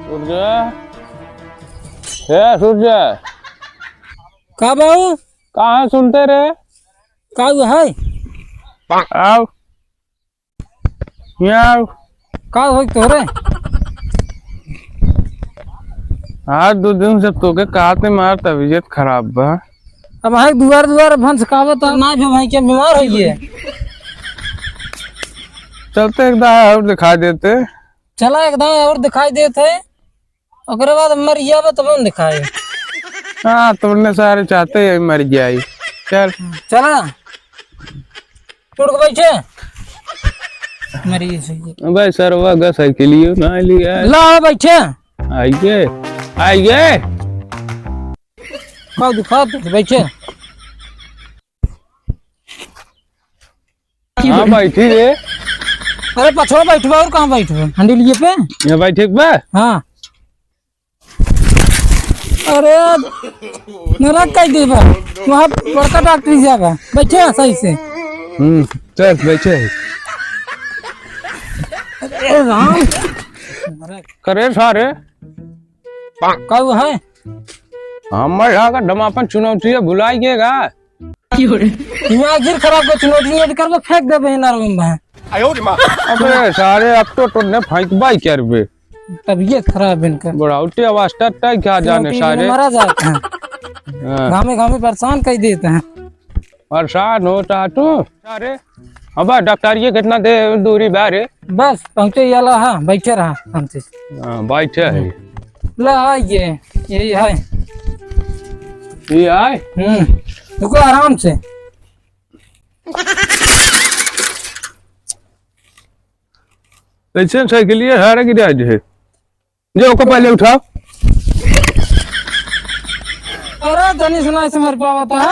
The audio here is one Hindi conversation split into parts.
सूर्य हे सूर्य का बाबू कहाँ सुनते रे का है आओ यहाँ आओ का हो तोरे आज 2 दिन से तोके काते मार तबीयत खराब बा। अब भाई दुआर दुआर भंस कावत ना भी भाई के बीमार हो गए। चलते एक दाव और दिखा देते। चला एकदम और दिखाई देते ओकरे बाद मर गया तब हम दिखाए। हाँ तुमने सारे चाहते हैं मर जाए। चल चला टूट के बैठे मरी सही भाई सरवा गा साइकिल ना लिया ला बैठे आइए आइए का दिखा बैठे। हाँ बैठी रे। अरे पछवा बैठवा और कहाँ बैठवा हंडी लिए पे यहाँ बैठे बा। हाँ अरे मेरा कह दे वहाँ बड़का डॉक्टर जाएगा बैठे सही से। चल बैठे अरे राम करे सारे कब है हमारे यहाँ का डमापन चुनौती है भुलाइएगा। दिमाग खराब को चुनौती कर फेंक दे ना। अबे सारे अब तो ने फेंकबाई क्या रे तबीयत खराब इनका बुढ़ाउटी अवस्था तक क्या जाने सारे मरा जाते हैं घामे घामे परेशान कर देते हैं। परेशान होता तू सारे अब डॉक्टर ये कितना दे दूरी बारे बस पहुँचे याला हाँ बैठे रहा हमसे बैठे है ला ये यही है ये आए रुको आराम से लाइसेंस है के लिए हारे की आज है जो को पहले उठाओ। अरे धनी सुना से मर पावा था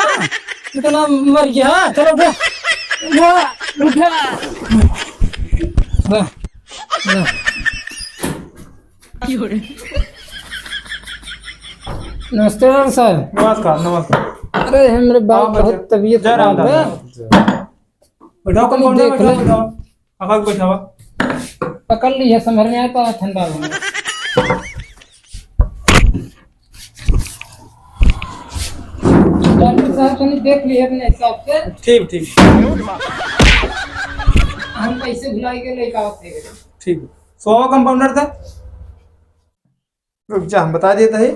इतना मर गया। चलो उठा नमस्ते सर। नमस्कार नमस्कार। अरे मेरे बाप बहुत तबीयत खराब है। बैठाओ कंपाउंडर देख लो बैठाओ आगा बैठाओ पकड़ ली है समझ में आता है ठंडा हो डॉक्टर साहब को देख लिए अपने हिसाब से। ठीक ठीक हम पैसे भुलाई के लेकर आते हैं। ठीक 100 कंपाउंडर था रुक जा हम बता देते हैं।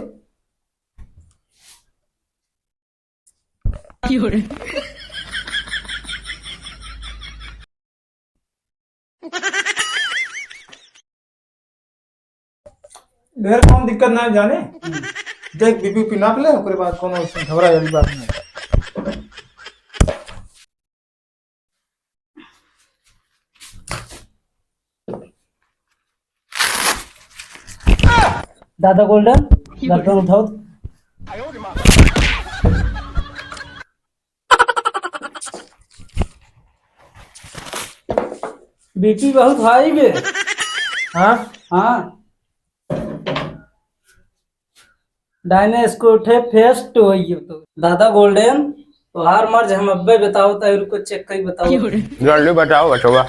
ढेर कौन दिक्कत ना जाने देख बीपी नाप ले ओकरे बाद कोनो घबरा वाली बात नहीं। दादा गोल्डन डॉक्टर उठाओ। बीपी बहुत हाई गे। हाँ हाँ डायनेस्कोटे फेस्ट हो तो दादा गोल्डन तो हार मर्ज हम अब्बे बताओ तो रुको चेक कर बताओ जल्दी बताओ बचवा।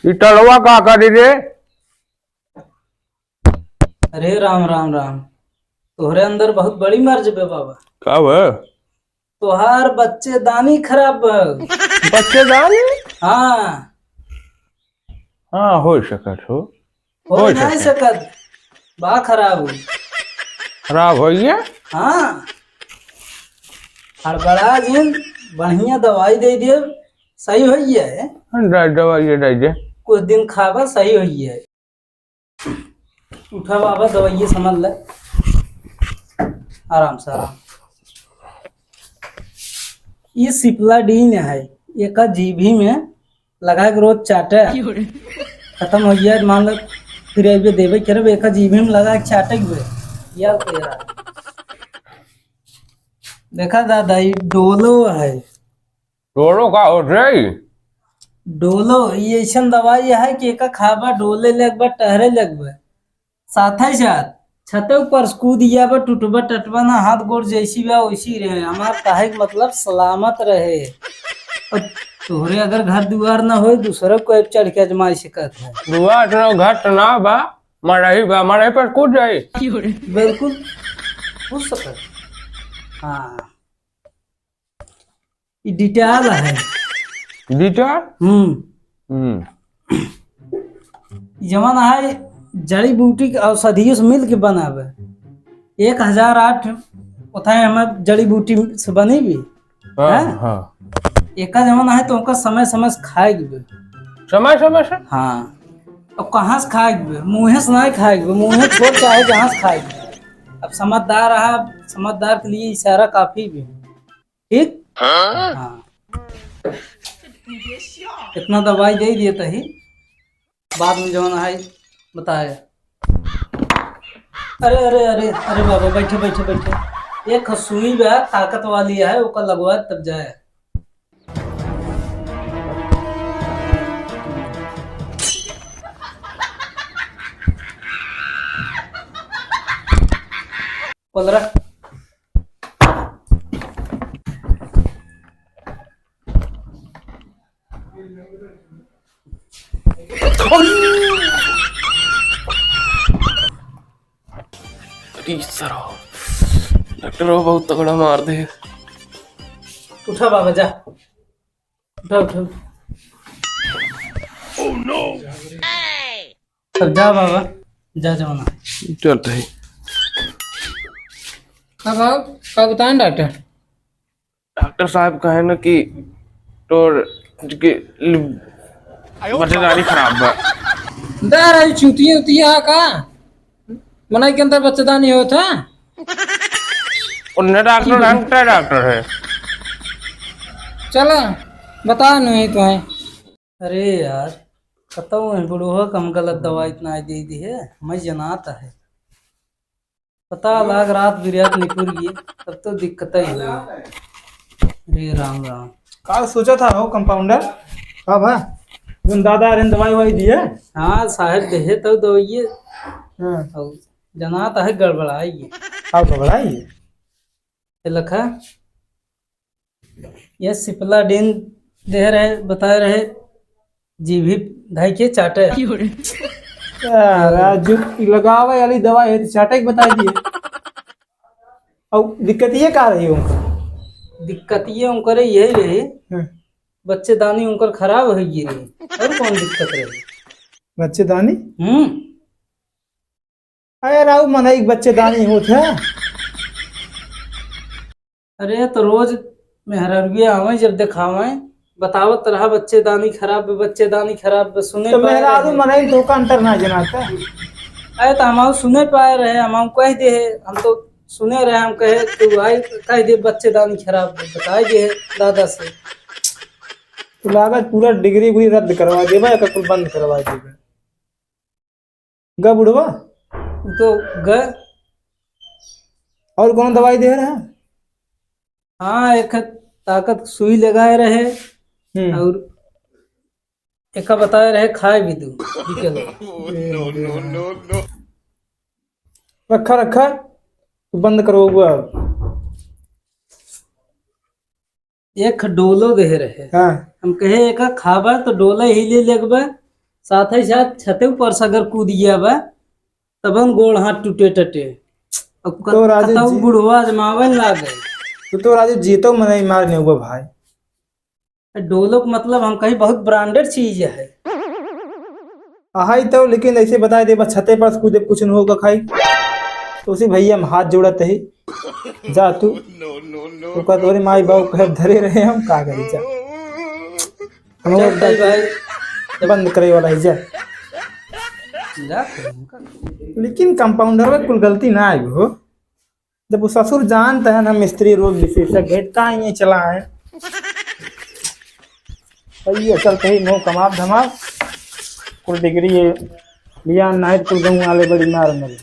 इटलवा का करी रे। अरे राम राम राम तोहरे अंदर बहुत बड़ी मर्ज बे बाबा। कब तोहार बच्चेदानी खराब है। बच्चेदानी हाँ हाँ हो सकत हो नहीं सकत बा खराब हुई। खराब हो गया। हाँ हड़बड़ा जिन बढ़िया दवाई दे दिए सही हो गया है। दवाई दे कुछ दिन खावा सही हो गया है। उठा बाबा दवाई समझ ले आराम से आराम। ये सिप्लाडीन है एक जीभी में लगा के रोज चाटे खत्म हो गया मान लो फिर अभी देवे कर एक जीभी में लगा के चाटे हुए यार तेरा देखा दादा ये डोलो है। डोलो का हो रही डोलो ये ऐसा दवाई है कि एक खाबा डोले लगबा टहरे लगबा साथ ही साथ छते ऊपर कूद बा टूटबा टटबा ना हाथ गोड़ जैसी बा वैसी रहे हमार काहे मतलब सलामत रहे। और तोहरे अगर घर दुआर ना हो दूसरे को ऐप चढ़ के अजमाई सकत है। दुआ इतना घट ना बा, मरही बा, मरही पर कूद जाई। बिल्कुल हो सकत। हाँ ये डिटेल है। डिटेल? जवन है जड़ी बूटी के औषधियों से मिल के बनावे। 1008 उठाए हमें जड़ी बूटी से बनी भी हाँ हाँ। एक जवन है तो उनका समय समय से खाएगी। समय समय से? हाँ अब कहाँ से खाएगी? मुँहे से नहीं खाएगी, मुँहे छोड़ चाहे जहाँ से खाएगी। अब समझदार है, समझदार के लिए इशारा काफी भी ठीक। हाँ इतना दवाई दे दिए तही बाद में जवन है बताए। अरे अरे अरे अरे बाबा बैठे बैठे बैठे। एक सुई भी है ताकत वाली है, ओका लगवा तब जाए। पंद्रह डॉक्टर बहुत तगड़ा मार दे। उठा बाबा जा, उठा उठा। अब जा बाबा जा जाना। चलते ही क्या बताएं डॉक्टर? डॉक्टर साहब कहे न कि तोर बच्चेदारी खराब बा। दार चूतिया उतिया का मनाई के अंदर बच्चेदानी होता। उन्हें डॉक्टर है। चला बता नहीं तो है। अरे यार खत्म है बुढ़ो कम गलत दवाई इतना दे दी है, मैं जनाता है पता लाग रात बिरात निकल गई तब तो दिक्कत ही हुई। अरे राम राम। काल सोचा था हो कंपाउंडर। हाँ भाई तुम दादा ने दवाई वाई दी है? हाँ साहब देहे तो दवाइए हाँ जनाता है गड़बड़ाई। हाँ तो बढ़ाई लखा ये सिप्लाडीन दे रहे बता रहे जी भी ढाई के चाटे। राजू लगावे वाली दवाई है चाटे बता दिए। और दिक्कत ये का रही उनको? दिक्कत ये उनकर यही रही बच्चेदानी उनकर खराब हो गई रही और कौन दिक्कत रही? बच्चेदानी? अरे राव मना एक बच्चेदानी होते हैं। अरे तो रोज मेहरबिया आवे जब दिखावे बतावत रहा बच्चेदानी खराब बच्चेदानी खराब सुने तो मेहरारू मनाई तो का अंतर ना जनाता। अरे तो हम सुने पाए रहे, हम कह दे हम तो सुने रहे, हम कहे तू भाई कह दे बच्चेदानी खराब बताए दे दादा से। तो लागत पूरा डिग्री भी रद्द करवा देवा या कुल बंद करवा देगा गा बुढ़वा तो गए। और कौन दवाई दे रहा है? हाँ एक ताकत सुई लगाए रहे और एक बताए रहे खाए भी दू रखा रखा तो बंद करो एक डोलो दे रहे। हाँ हम कहे एक खाबा तो डोला ही ले लगबा साथ ही साथ छते ऊपर से अगर कूद गया बा तबन गोड़ हाथ टूटे टटे तो राजू जी बुढ़वा जमावन लागे तो राजू जी तो मनाई मारने हुआ भाई। डोलो का मतलब हम कहीं बहुत ब्रांडेड चीज है। हाई तो लेकिन ऐसे बता दे बस छते पर कूदे कुछ न होगा खाई तो उसी भैया हम हाथ जोड़ते ही जा तू तो का तोरे माई बाबू कहे धरे रहे हम का करी जा हम भाई बंद करे वाला ही जा। लेकिन कंपाउंडर में कुल गलती ना आई हो जब वो ससुर जानता है ना मिस्त्री रोग विशेषज्ञ का ये चला है सही है चलते ही नो कमाब धमाब कुल डिग्री लिया नाइट कुल गहूँ वाले बड़ी मार मिली।